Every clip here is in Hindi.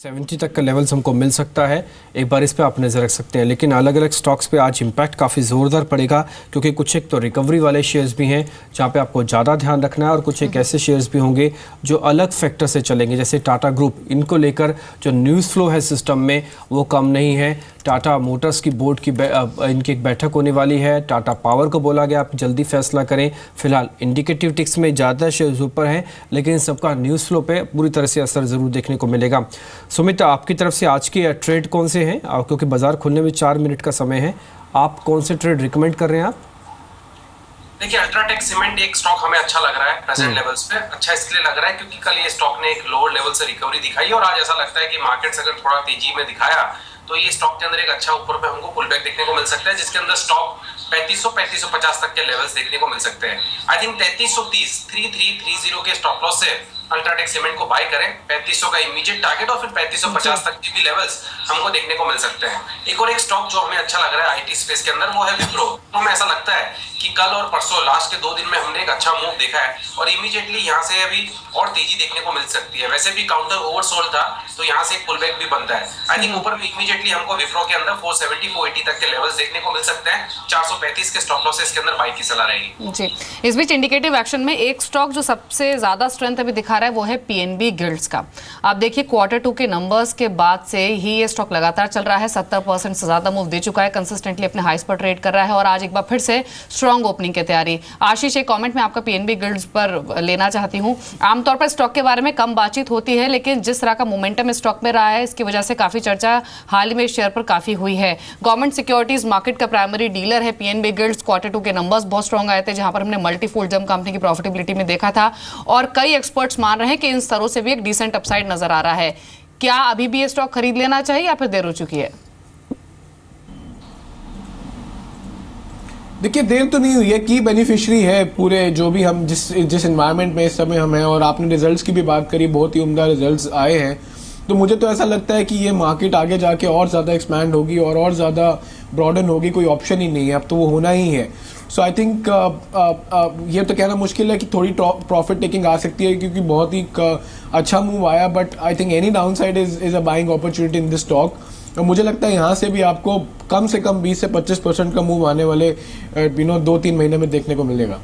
70 तक का लेवल्स हमको मिल सकता है, एक बार इस पे आप नज़र रख सकते हैं। लेकिन अलग अलग स्टॉक्स पे आज इम्पैक्ट काफ़ी ज़ोरदार पड़ेगा, क्योंकि कुछ एक तो रिकवरी वाले शेयर्स भी हैं जहाँ पे आपको ज़्यादा ध्यान रखना है, और कुछ एक ऐसे शेयर्स भी होंगे जो अलग फैक्टर से चलेंगे, जैसे टाटा ग्रुप। इनको लेकर जो न्यूज़ फ्लो है सिस्टम में वो कम नहीं है। टाटा मोटर्स की बोर्ड की इनकी एक बैठक होने वाली है। टाटा पावर को बोला गया आप जल्दी फैसला करें। फिलहाल इंडिकेटिव टिक्स में ज़्यादा शेयर्स ऊपर हैं, लेकिन सबका न्यूज़ फ्लो पे पूरी तरह से असर ज़रूर देखने को मिलेगा। सुमित, आपकी तरफ से आज के ट्रेड कौन से हैं? क्योंकि बाजार खुलने में 4 मिनट का समय है, आप कौन से ट्रेड रिकमेंड कर रहे हैं? आप देखिए, अल्ट्राटेक सीमेंट एक स्टॉक हमें अच्छा लग रहा है प्रेजेंट लेवल्स पे। अच्छा इसलिए लग रहा है क्योंकि कल ये स्टॉक ने एक लोअर लेवल से रिकवरी दिखाई, और आज ऐसा लगता है कि मार्केट्स अगर थोड़ा तेजी में दिखाया तो ये स्टॉक के अंदर एक अच्छा ऊपर पे हमको पुल बैक देखने को मिल सकता है, जिसके अंदर स्टॉक 3500-3550 तक के लेवल्स देखने को मिल सकते हैं। आई थिंक 3330 के स्टॉप लॉस से अल्ट्राटेक सीमेंट को बाय करें। 3500 का इमीडिएट टारगेट और फिर 3550 तक के भी लेवल्स हमको देखने को मिल सकते हैं। एक और एक स्टॉक जो हमें अच्छा लग रहा है आईटी स्पेस के अंदर, वो है विप्रो। तो हमें ऐसा लगता है कि कल और परसों लास्ट के 2 दिन में हमने एक अच्छा मूव देखा है, और इमीडिएटली यहाँ से अभी और तेजी देखने को मिल सकती है। वैसे भी काउंटर ओवरसोल्ड था, तो यहाँ से एक पुलबैक भी बनता है। आई थिंक ऊपर में इमीडिएटली हमको विप्रो के अंदर 470-480 तक के लेवल्स देखने को मिल सकते हैं। 435 के स्टॉप लॉस इसके अंदर बाई की सलाह रहेगी जी। इस बीच इंडिकेटिव एक्शन में एक स्टॉक जो सबसे ज्यादा स्ट्रेंथ अभी दिखा रहा है वो है पीएनबी गिल्ड्स का। आप देखिए Q2 के नंबर्स के बाद से ही ये स्टॉक लगातार चल रहा है, 70% से ज्यादा मूव दे चुका है, कंसिस्टेंटली अपने हाईस पर ट्रेड कर रहा है, और आज एक बार फिर से स्ट्रॉन्ग ओपनिंग की तैयारी। आशीष, एक कमेंट में आपका पीएनबी गिल्ड्स पर लेना चाहती हूँ। आमतौर पर स्टॉक के बारे में कम बातचीत होती है, लेकिन जिस तरह का मोमेंटम स्टॉक में रहा है, इसकी वजह से काफी चर्चा हाल ही में शेयर पर काफी हुई है। गवर्नमेंट सिक्योरिटीज मार्केट का प्राइमरी डीलर है पीएनबी गिल्ड्स। Q2 के नंबर्स बहुत स्ट्रॉन्ग आए थे, जहां पर हमने मल्टीफोल्ड जंप कंपनी की प्रॉफिटेबिलिटी में देखा था, और कई एक्सपर्ट्स मान रहे हैं कि इन स्तरों से भी एक डिसेंट अपसाइड नजर आ रहा है। क्या अभी भी ये स्टॉक खरीद लेना चाहिए या फिर देर हो चुकी है? देखिए, देर तो नहीं हुई है, की बेनिफिशियरी है पूरे जो भी हम जिस एनवायरनमेंट में इस समय हम हैं। और आपने रिजल्ट्स की भी बात करी, बहुत ही उम्दा रिजल्ट्स आए हैं। तो मुझे तो ऐसा लगता है कि ये मार्केट आगे जाके और ज़्यादा एक्सपैंड होगी और ज़्यादा ब्रॉडन होगी। कोई ऑप्शन ही नहीं है, अब तो वो होना ही है। सो आई थिंक ये तो कहना मुश्किल है कि थोड़ी प्रॉफिट टेकिंग आ सकती है, क्योंकि बहुत ही अच्छा मूव आया। But I think any down side is a buying opportunity in this stock. और मुझे लगता है यहाँ से भी आपको कम से कम 20 से 25% का मूव आने वाले 2-3 महीने में देखने को मिलेगा।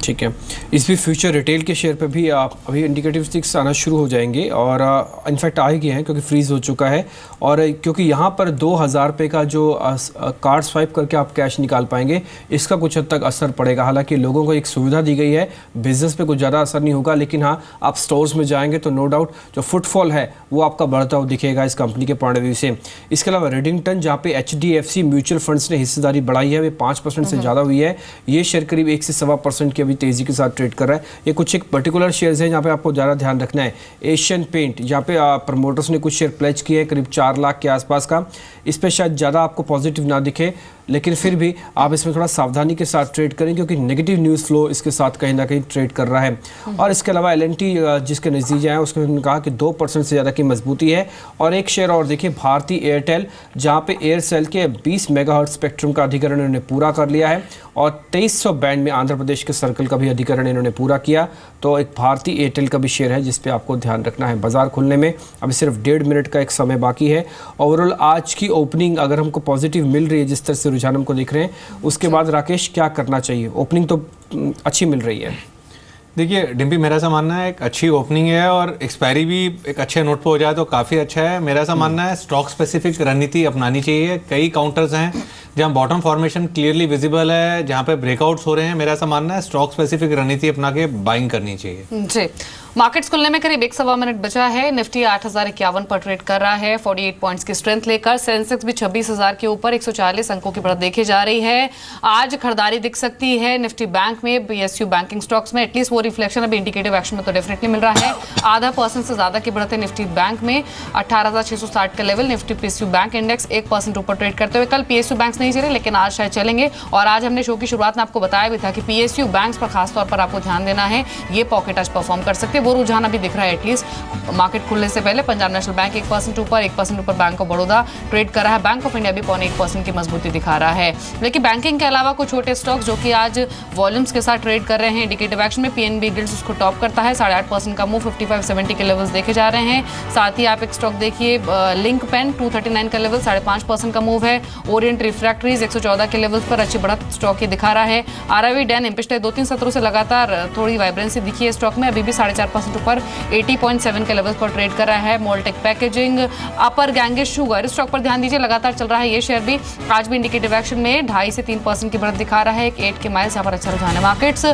ठीक है, इस भी फ्यूचर रिटेल के शेयर पे भी आप अभी इंडिकेटिव स्टिक्स आना शुरू हो जाएंगे, और इनफैक्ट आ गए हैं क्योंकि फ्रीज हो चुका है। और क्योंकि यहाँ पर 2000 रुपये का जो कार्ड स्वाइप करके आप कैश निकाल पाएंगे, इसका कुछ हद तक असर पड़ेगा। हालांकि लोगों को एक सुविधा दी गई है, बिजनेस पे कुछ ज़्यादा असर नहीं होगा, लेकिन हाँ, आप स्टोर्स में जाएंगे तो नो डाउट जो फुटफॉल है वो आपका बढ़ता हुआ दिखेगा इस कंपनी के पॉइंट ऑफ व्यू से। इसके अलावा रेडिंगटन, जहाँ पे HDFC म्यूचुअल फंड्स ने हिस्सेदारी बढ़ाई है, वे 5% से ज़्यादा हुई है। ये शेयर करीब 1 से 1.25% की तेजी के साथ ट्रेड कर रहा है। ये कुछ एक पर्टिकुलर शेयर्स हैं जहाँ पे आपको ज़्यादा ध्यान रखना है। एशियन पेंट, जहाँ पे प्रमोटर्स ने कुछ शेयर प्लेज किए हैं करीब 4 लाख के आसपास का। इस पे शायद ज़्यादा आपको पॉजिटिव ना दिखे, लेकिन फिर भी आप इसमें थोड़ा सावधानी के साथ ट्रेड करें, क्योंकि नेगेटिव न्यूज़ फ्लो इसके साथ कहीं ना कहीं ट्रेड कर रहा है। और इसके अलावा LNT जिसके नतीजे आए उसमें उन्होंने कहा कि 2% से ज़्यादा की मजबूती है। और एक शेयर और देखिए, भारती एयरटेल, जहाँ पे एयरसेल के 20 मेगाहर्ट्ज स्पेक्ट्रम का अधिग्रहण इन्होंने पूरा कर लिया है, और 2300 बैंड में आंध्र प्रदेश के सर्कल का भी अधिग्रहण इन्होंने पूरा किया। तो एक भारती एयरटेल का भी शेयर है जिस पे आपको ध्यान रखना है। बाजार खुलने में अभी सिर्फ 1.5 मिनट का एक समय बाकी है। ओवरऑल आज की ओपनिंग अगर हमको पॉजिटिव मिल रही है, जिस तरह से रुझान हमको दिख रहे हैं, उसके बाद राकेश क्या करना चाहिए? ओपनिंग तो अच्छी मिल रही है। देखिए डिम्पी, मेरा ऐसा मानना है एक अच्छी ओपनिंग है, और एक्सपायरी भी एक अच्छे नोट पे हो जाए तो काफ़ी अच्छा है। मेरा ऐसा मानना है स्टॉक स्पेसिफिक रणनीति अपनानी चाहिए। कई काउंटर्स हैं जहाँ बॉटम फॉर्मेशन क्लियरली विजिबल है, जहाँ पे ब्रेकआउट्स हो रहे हैं। मेरा ऐसा मानना है स्टॉक स्पेसिफिक रणनीति अपना के बाइंग करनी चाहिए। जी, मार्केट्स खुलने में करीब 1 मिनट बचा है। निफ्टी 8051 पर ट्रेड कर रहा है, 48 पॉइंट्स की स्ट्रेंथ लेकर। सेंसेक्स भी 26,000 के ऊपर 140 अंकों की बढ़त देखी जा रही है। आज खरीदारी दिख सकती है निफ्टी बैंक में, PSU बैंकिंग स्टॉक्स में। एटलीस्ट वो रिफ्लेक्शन अभी इंडिकेटिव एक्शन में तो डेफिनेटली मिल रहा है। 0.5% से ज्यादा की बढ़त है निफ्टी बैंक में, 18,660 का level. Nifty PSU bank index 1% ऊपर ट्रेड करते हुए। कल PSU बैंक्स नहीं चले, लेकिन आज शायद चलेंगे। और आज हमने शो की शुरुआत में आपको बताया भी था कि PSU बैंक्स पर खासतौर पर आपको ध्यान देना है, ये पॉकेट आज परफॉर्म कर सकते हैं। वो रुझान अभी दिख रहा है एटलीस्ट मार्केट खुलने से पहले। पंजाब नेशनल बैंक 1% ऊपर, 1% ऊपर बैंक ऑफ बड़ौदा ट्रेड कर रहा है। बैंक ऑफ इंडिया भी 0.1% की मजबूती दिखा रहा है। लेकिन बैंकिंग के अलावा कुछ छोटे स्टॉक्स जो कि आज वॉल्यूम्स के साथ ट्रेड कर रहे हैं इंडिकेटिव एक्शन में, पीएनबी गिल्ड्स उसको टॉप करता है, 8.5% का मूव, 55-70 के लेवल्स देखे जा रहे हैं। साथ ही आप एक स्टॉक देखिए लिंक पेन 239 का लेवल, 5.5% का मूव है। ओरिएंट रिफ्रैक्टरीज 114 के लेवल्स पर अच्छी बढ़त स्टॉक ये दिखा रहा है। आरआईवी डेनिम पिछले 2-3 सत्रों से लगातार थोड़ी वाइब्रेंसी दिखी है स्टॉक में, अभी भी 4.5% ऊपर 80.7 के लेवल्स पर ट्रेड कर रहा है। मोल्टेक पैकेजिंग, अपर गैंगेस शुगर, स्टॉक पर ध्यान दीजिए, लगातार चल रहा है ये शेयर भी, आज भी इंडिकेटिव एक्शन में 2.5 से 3% की बढ़त दिखा रहा है। एक 8 के माइल्स यहाँ पर अच्छा रुझान है। मार्केट्स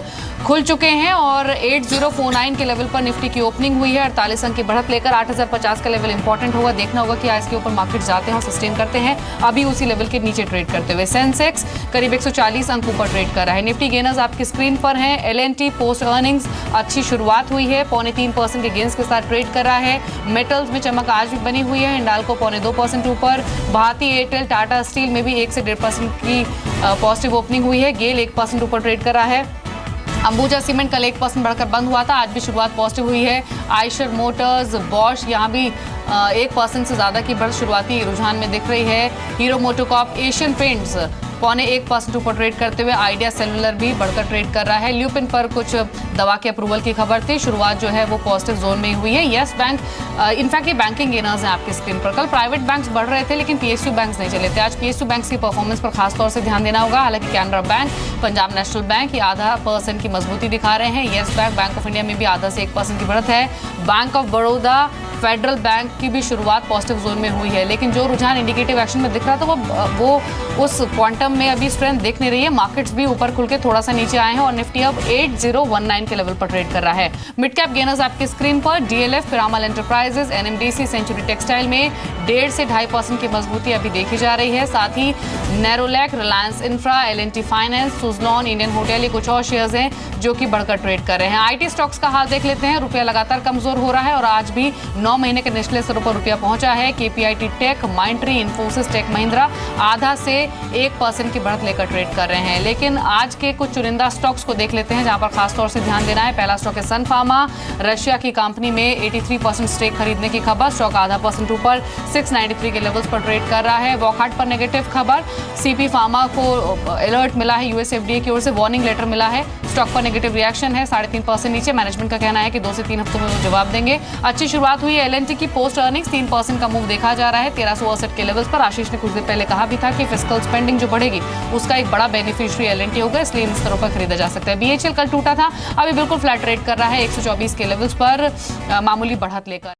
खुल चुके हैं और 8049 के लेवल पर निफ्टी की ओपनिंग हुई है। 48 अंक की बढ़त लेकर 8050 का लेवल इंपॉर्टेंट होगा, देखना होगा कि इसके ऊपर मार्केट जाते हैं और सस्टेन करते हैं। अभी उसी लेवल के नीचे ट्रेड करते हुए सेंसेक्स करीब 140 अंक ऊपर ट्रेड कर रहा है। निफ्टी गेनर्स आपकी स्क्रीन पर हैं। एलएनटी पोस्ट अर्निंग्स अच्छी शुरुआत हुई है, 0.3% के गेंस के साथ ट्रेड कर रहा है। मेटल्स में चमक आज भी बनी हुई है, हिंडाल्को 0.2% ऊपर, भारती एयरटेल, टाटा स्टील में भी 1 से 1.5% की पॉजिटिव ओपनिंग हुई है। गेल 1% ऊपर ट्रेड कर रहा है। अंबुजा सीमेंट कल 1% बढ़कर बंद हुआ था, आज भी शुरुआत पॉजिटिव हुई है। आयशर मोटर्स, बॉश यहाँ भी 1% से ज़्यादा की बढ़त शुरुआती रुझान में दिख रही है। हीरो मोटोकॉर्प, एशियन पेंट्स 0.1% ऊपर ट्रेड करते हुए, आइडिया सेलुलर भी बढ़कर ट्रेड कर रहा है। ल्यूपिन पर कुछ दवा के अप्रूवल की खबर थी, शुरुआत जो है वो पॉजिटिव जोन में ही हुई है। यस बैंक, इनफैक्ट ये बैंकिंग गेनर्स हैं आपकी स्क्रीन पर। कल प्राइवेट बैंक्स बढ़ रहे थे लेकिन पीएसयू बैंक्स नहीं चले थे। आज पीएसयू बैंक्स की परफॉर्मेंस पर खासतौर से ध्यान देना होगा। हालांकि Canara bank, Punjab national bank ये 0.5% की मजबूती दिखा रहे हैं। Yes bank, bank of India में भी 0.5 से 1% की बढ़त है। Bank of Baroda, federal bank की भी शुरुआत पॉजिटिव जोन में हुई है, लेकिन जो रुझान इंडिकेटिव एक्शन में दिख रहा था वो उस क्वांटम में अभी स्ट्रेंथ दिख नहीं रही है। मार्केट्स भी ऊपर खुल के थोड़ा सा नीचे आए हैं और निफ्टी अब 8019 के लेवल पर ट्रेड कर रहा है। मिड कैप गेनर्स आपकी स्क्रीन पर, DLF, Piramal Enterprises, NMDC, Century Textile में 1.5 से 2.5% की मजबूती अभी देखी जा रही है। साथ ही Nerolac, Reliance Infra, L and T Finance, Suzlon, Indian Hotel, ये कुछ और शेयर्स हैं जो कि बढ़कर ट्रेड कर रहे हैं। आईटी स्टॉक्स का हाल देख लेते हैं। रुपया लगातार कमजोर हो रहा है और आज भी 9 महीने के निचले स्तरों पर रुपया पहुंचा है। KPIT Tech, Mindtree, Infosys, Tech Mahindra 0.5 से 1% की बढ़त लेकर ट्रेड कर रहे हैं। लेकिन आज के कुछ चुनिंदा स्टॉक्स को देख लेते हैं जहां पर खासतौर से ध्यान देना है। पहला स्टॉक है सन फार्मा, रशिया की कंपनी में 83% स्टेक खरीदने की खबर, स्टॉक 0.5% ऊपर 693 के लेवल्स पर ट्रेड कर रहा है। वॉकहार्ट पर नेगेटिव खबर, सीपी फार्मा को अलर्ट मिला है, यूएस एफडीए की ओर से वार्निंग लेटर मिला है, स्टॉक पर नेगेटिव रिएक्शन है, 3.5% नीचे। मैनेजमेंट का कहना है कि 2 से 3 हफ्तों में वो जवाब देंगे। अच्छी शुरुआत हुई है एलएनटी की, पोस्ट अर्निंग्स 3% का मूव देखा जा रहा है 1368 के लेवल्स पर। आशीष ने कुछ देर पहले कहा भी था कि फिस्कल स्पेंडिंग जो बढ़ेगी उसका एक बड़ा बेनिफिशियरी एलएनटी होगा, इसलिए इन स्तरों पर खरीदा जा सकता है। बीएचएल कल टूटा था, अभी बिल्कुल फ्लैट ट्रेड कर रहा है 124 के लेवल्स पर, मामूली बढ़त लेकर।